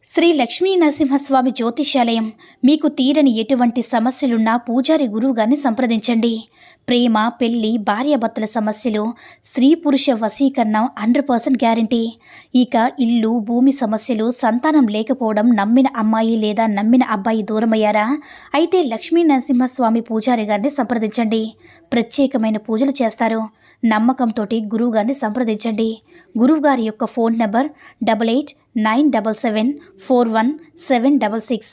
శ్రీ లక్ష్మీ నరసింహస్వామి జ్యోతిష్యాలయం. మీకు తీరని ఎటువంటి సమస్యలున్నా పూజారి గురువుగారిని సంప్రదించండి. ప్రేమ, పెళ్లి, భార్యాభర్తల సమస్యలు, స్త్రీ పురుష వశీకరణం 100% గ్యారంటీ. ఇక ఇల్లు, భూమి సమస్యలు, సంతానం లేకపోవడం, నమ్మిన అమ్మాయి లేదా నమ్మిన అబ్బాయి దూరమయ్యారా? అయితే లక్ష్మీ నరసింహస్వామి పూజారి గారిని సంప్రదించండి. ప్రత్యేకమైన పూజలు చేస్తారు. నమ్మకంతో గురువుగారిని సంప్రదించండి. గురువుగారి యొక్క ఫోన్ నంబర్ 8897741766.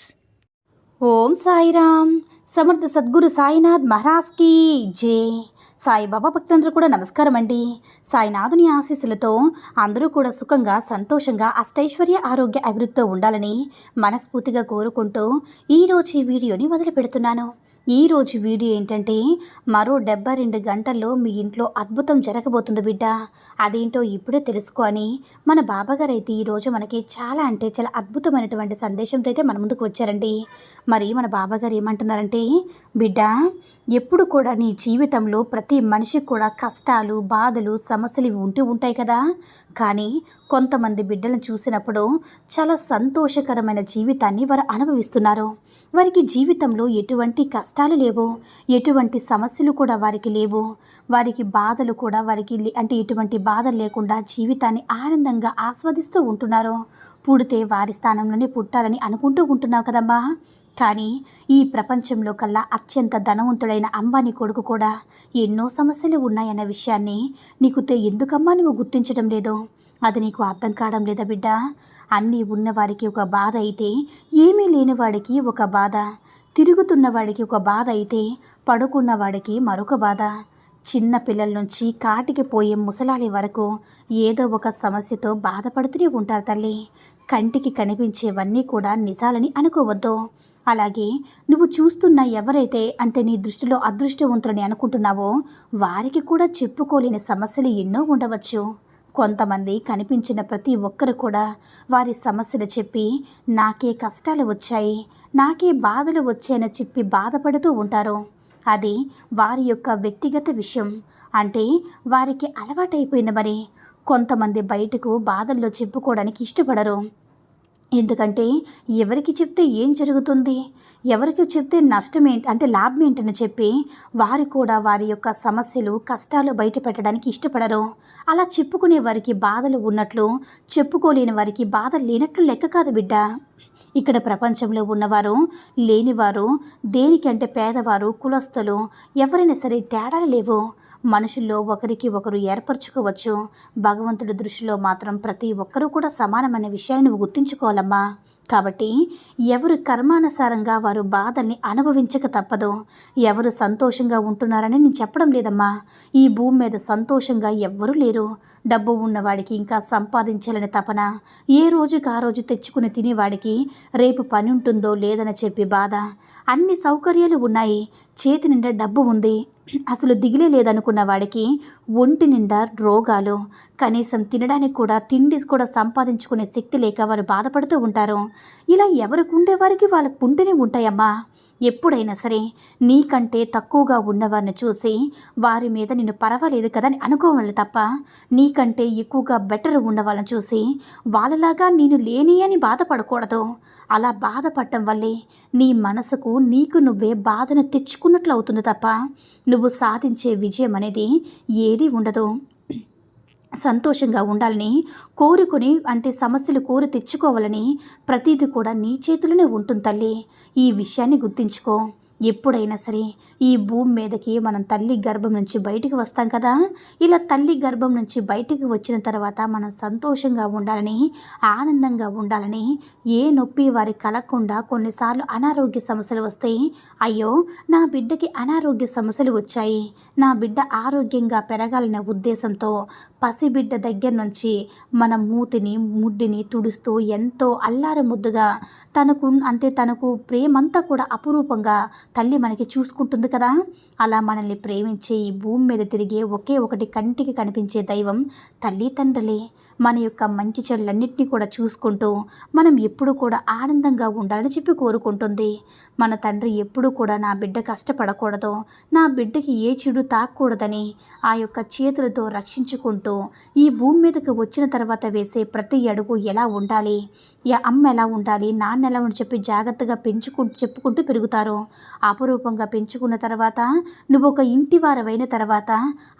ఓం సాయిరామ్. సమర్థ సద్గురు సాయినాథ్ మహారాజ్ కీ జై. సాయిబాబా భక్తులందరూ కూడా నమస్కారం అండి. సాయినాథుని ఆశీస్సులతో అందరూ కూడా సుఖంగా, సంతోషంగా, అష్టైశ్వర్య, ఆరోగ్య అభివృద్ధితో ఉండాలని మనస్ఫూర్తిగా కోరుకుంటూ ఈరోజు ఈ వీడియోని మొదలు పెడుతున్నాను. ఈరోజు వీడియో ఏంటంటే, మరో 72 గంటల్లో మీ ఇంట్లో అద్భుతం జరగబోతుంది బిడ్డ. అదేంటో ఇప్పుడే తెలుసుకో అని మన బాబాగారు అయితే ఈరోజు మనకి చాలా అద్భుతమైనటువంటి సందేశంతో అయితే మన ముందుకు వచ్చారండి. మరి మన బాబాగారు ఏమంటున్నారంటే, బిడ్డ, ఎప్పుడు కూడా నీ జీవితంలో ప్రతి మనిషికి కూడా కష్టాలు, బాధలు, సమస్యలు ఇవి ఉంటూ ఉంటాయి కదా. కానీ కొంతమంది బిడ్డలను చూసినప్పుడు చాలా సంతోషకరమైన జీవితాన్ని వారు అనుభవిస్తున్నారు. వారికి జీవితంలో ఎటువంటి కష్టాలు లేవు, ఎటువంటి సమస్యలు కూడా వారికి లేవు. వారికి బాధలు కూడా ఎటువంటి బాధలు లేకుండా జీవితాన్ని ఆనందంగా ఆస్వాదిస్తూ ఉంటున్నారు. పుడితే వారి స్థానంలోనే పుట్టాలని అనుకుంటూ ఉంటున్నావు కదమ్మా. కానీ ఈ ప్రపంచంలో కల్లా అత్యంత ధనవంతుడైన అంబానీ కొడుకు కూడా ఎన్నో సమస్యలు ఉన్నాయన్న విషయాన్ని నీకు ఎందుకమ్మా నువ్వు గుర్తించడం లేదు? అది నీకు అర్థం కావడం లేదా బిడ్డ? అన్నీ ఉన్నవారికి ఒక బాధ అయితే, ఏమీ లేనివాడికి ఒక బాధ, తిరుగుతున్నవాడికి ఒక బాధ అయితే, పడుకున్నవాడికి మరొక బాధ. చిన్న పిల్లల నుంచి కాటికి పోయే ముసలాలి వరకు ఏదో ఒక సమస్యతో బాధపడుతూనే ఉంటారు తల్లి. కంటికి కనిపించేవన్నీ కూడా నిజాలని అనుకోవద్దు. అలాగే నువ్వు చూస్తున్న ఎవరైతే నీ దృష్టిలో అదృష్టవంతులని అనుకుంటున్నావో వారికి కూడా చెప్పుకోలేని సమస్యలు ఎన్నో ఉండవచ్చు. కొంతమంది కనిపించిన ప్రతి ఒక్కరు కూడా వారి సమస్యలు చెప్పి నాకే కష్టాలు వచ్చాయి, నాకే బాధలు వచ్చాయని చెప్పి బాధపడుతూ ఉంటారు. అది వారి యొక్క వ్యక్తిగత విషయం, అంటే వారికి అలవాటైపోయింది. మరి కొంతమంది బయటకు బాధల్లో చెప్పుకోవడానికి ఇష్టపడరు. ఎందుకంటే ఎవరికి చెప్తే ఏం జరుగుతుంది, ఎవరికి చెప్తే లాభం ఏంటని చెప్పి వారు కూడా వారి యొక్క సమస్యలు, కష్టాలు బయట పెట్టడానికి ఇష్టపడరు. అలా చెప్పుకునే వారికి బాధలు ఉన్నట్లు, చెప్పుకోలేని వారికి బాధ లేనట్లు లెక్క కాదు బిడ్డ. ఇక్కడ ప్రపంచంలో ఉన్నవారు, లేనివారు, దేనికంటే పేదవారు, కులస్తులు, ఎవరైనా సరే తేడాలు లేవు. మనుషుల్లో ఒకరికి ఒకరు ఏర్పరచుకోవచ్చు. భగవంతుడి దృష్టిలో మాత్రం ప్రతి ఒక్కరూ కూడా సమానమైన విషయాన్ని నువ్వు గుర్తించుకోవాలమ్మా. కాబట్టి ఎవరు కర్మానుసారంగా వారు బాధల్ని అనుభవించక తప్పదు. ఎవరు సంతోషంగా ఉంటున్నారని నేను చెప్పడం లేదమ్మా. ఈ భూమి మీద సంతోషంగా ఎవ్వరూ లేరు. డబ్బు ఉన్నవాడికి ఇంకా సంపాదించాలని తపన, ఏ రోజుకి ఆ రోజు తెచ్చుకుని తినేవాడికి రేపు పని ఉంటుందో లేదని చెప్పి బాధ. అన్ని సౌకర్యాలు ఉన్నాయి, చేతి నిండా డబ్బు ఉంది, అసలు దిగిలే లేదనుకున్న వాడికి ఒంటి నిండా రోగాలు, కనీసం తినడానికి కూడా తిండి కూడా సంపాదించుకునే శక్తి లేక వారు బాధపడుతూ ఉంటారు. ఇలా ఎవరికి ఉండేవారికి వాళ్ళకు ఉంటేనే ఉంటాయమ్మా. ఎప్పుడైనా సరే నీకంటే తక్కువగా ఉన్నవారిని చూసి వారి మీద నిన్ను పర్వాలేదు కదా అని అనుకోవాలి తప్ప, నీకంటే ఎక్కువగా బెటర్ ఉన్న వాళ్ళని చూసి వాళ్ళలాగా నేను లేని అని బాధపడకూడదు. అలా బాధపడటం వల్లే నీ మనసుకు నీకు నువ్వే బాధను తెచ్చుకున్నట్లు అవుతుంది తప్ప నువ్వు సాధించే విజయం అనేది ఏది ఉండదు. సంతోషంగా ఉండాలని కోరుకుని, సమస్యలు కోరి తెచ్చుకోవాలని ప్రతిదీ కూడా నీ చేతిలోనే ఉంటుంది తల్లి. ఈ విషయాన్ని గుర్తుంచుకో. ఎప్పుడైనా సరే ఈ భూమి మీదకి మనం తల్లి గర్భం నుంచి బయటికి వస్తాం కదా. ఇలా తల్లి గర్భం నుంచి బయటికి వచ్చిన తర్వాత మనం సంతోషంగా ఉండాలని, ఆనందంగా ఉండాలని, ఏ నొప్పి వారి కలగకుండా, కొన్నిసార్లు అనారోగ్య సమస్యలు వస్తాయి. అయ్యో నా బిడ్డకి అనారోగ్య సమస్యలు వచ్చాయి, నా బిడ్డ ఆరోగ్యంగా పెరగాలనే ఉద్దేశంతో పసిబిడ్డ దగ్గర నుంచి మన మూతిని, ముడ్డిని తుడుస్తూ ఎంతో అల్లారు ముద్దుగా తనకు ప్రేమంతా కూడా అపురూపంగా తల్లి మనకి చూసుకుంటుంది కదా. అలా మనల్ని ప్రేమించే ఈ భూమి మీద తిరిగే ఒకే ఒకటి కంటికి కనిపించే దైవం తల్లి తండ్రులే. మన యొక్క మంచి చెడులన్నింటినీ కూడా చూసుకుంటూ మనం ఎప్పుడు కూడా ఆనందంగా ఉండాలని చెప్పి కోరుకుంటుంది. మన తండ్రి ఎప్పుడు కూడా నా బిడ్డ కష్టపడకూడదు, నా బిడ్డకి ఏ చెడు తాకూడదని ఆ యొక్క చేతులతో రక్షించుకుంటూ ఈ భూమి మీదకి వచ్చిన తర్వాత వేసే ప్రతి అడుగు ఎలా ఉండాలి, అమ్మ ఎలా ఉండాలి, నాన్న ఎలా ఉండి చెప్పి జాగ్రత్తగా చెప్పుకుంటూ పెరుగుతారు. అపురూపంగా పెంచుకున్న తర్వాత నువ్వు ఒక ఇంటి వారవైన తర్వాత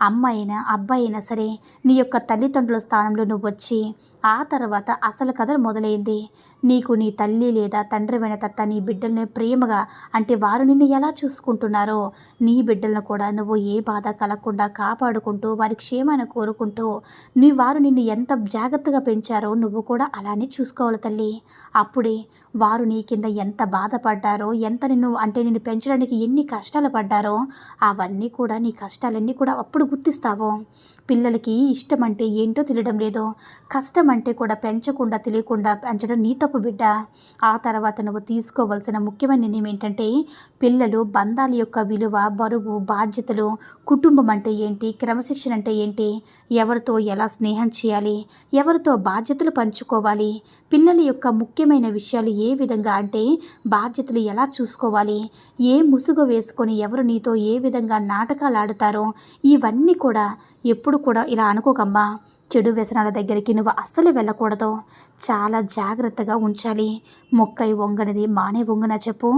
అమ్మ అయినా అబ్బాయి అయినా సరే నీ యొక్క తల్లిదండ్రుల స్థానంలో నువ్వు వచ్చి ఆ తర్వాత అసలు కథ మొదలైంది. నీకు నీ తల్లి లేదా తండ్రివైన తత్త నీ బిడ్డల్ని ప్రేమగా అంటే వారు నిన్ను ఎలా చూసుకుంటున్నారో నీ బిడ్డలను కూడా నువ్వు ఏ బాధ కలగకుండా కాపాడుకుంటూ వారి క్షేమాన్ని కోరుకుంటూ వారు నిన్ను ఎంత జాగ్రత్తగా పెంచారో నువ్వు కూడా అలానే చూసుకోవాలి తల్లి. అప్పుడే వారు నీ కింద ఎంత బాధపడ్డారో, ఎంత నిన్ను పెంచడానికి ఎన్ని కష్టాలు పడ్డారో అవన్నీ కూడా నీ కష్టాలన్నీ కూడా అప్పుడు గుర్తిస్తావు. పిల్లలకి ఇష్టం అంటే ఏంటో తెలియడం లేదు, కష్టం అంటే కూడా పెంచకుండా తెలియకుండా పెంచడం నీ తప్పు బిడ్డ. ఆ తర్వాత నువ్వు తీసుకోవాల్సిన ముఖ్యమైన నిర్ణయం ఏంటంటే పిల్లలు బంధాల యొక్క విలువ, బరువు, బాధ్యతలు, కుటుంబం అంటే ఏంటి, క్రమశిక్షణ అంటే ఏంటి, ఎవరితో ఎలా స్నేహం చేయాలి, ఎవరితో బాధ్యతలు పంచుకోవాలి, పిల్లల యొక్క ముఖ్యమైన విషయాలు ఏ విధంగా అంటే బాధ్యతలు ఎలా చూసుకోవాలి, ఏ ముసుగు వేసుకొని ఎవరు నీతో ఏ విధంగా నాటకాలు ఆడుతారో ఇవన్నీ కూడా ఎప్పుడు కూడా ఇలా అనుకోకమ్మా. చెడు వ్యసనాల దగ్గరికి నువ్వు అస్సలు వెళ్ళకూడదు, చాలా జాగ్రత్తగా ఉంచాలి. మొక్కై వంగనిది మానే వంగన చెప్పు.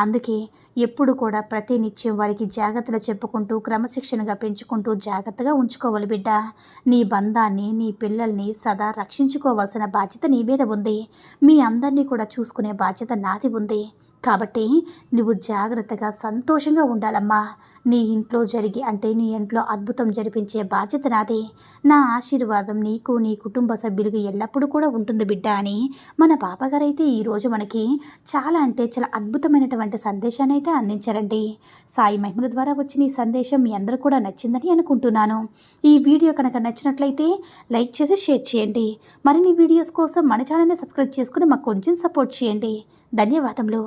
అందుకే ఎప్పుడు కూడా ప్రతి నిత్యం వారికి జాగ్రత్తలు చెప్పుకుంటూ క్రమశిక్షణగా పెంచుకుంటూ జాగ్రత్తగా ఉంచుకోవాలి బిడ్డ. నీ బంధాన్ని, నీ పిల్లల్ని సదా రక్షించుకోవాల్సిన బాధ్యత నీ మీద ఉంది. మీ అందరినీ కూడా చూసుకునే బాధ్యత నాది ఉంది. కాబట్టి నువ్వు జాగ్రత్తగా సంతోషంగా ఉండాలమ్మా. నీ ఇంట్లో నీ ఇంట్లో అద్భుతం జరిపించే బాధ్యత నాది. నా ఆశీర్వాదం నీకు, నీ కుటుంబ సభ్యులకు ఎల్లప్పుడూ కూడా ఉంటుంది బిడ్డ అని మన పాపగారైతే ఈరోజు మనకి చాలా అద్భుతమైనటువంటి సందేశాన్ని అయితే అందించారండి. సాయి మహిమల ద్వారా వచ్చిన ఈ సందేశం మీ అందరూ కూడా నచ్చిందని అనుకుంటున్నాను. ఈ వీడియో కనుక నచ్చినట్లయితే లైక్ చేసి షేర్ చేయండి. మరిన్ని వీడియోస్ కోసం మన ఛానల్ని సబ్స్క్రైబ్ చేసుకుని మాకు కొంచెం సపోర్ట్ చేయండి. ధన్యవాదములు.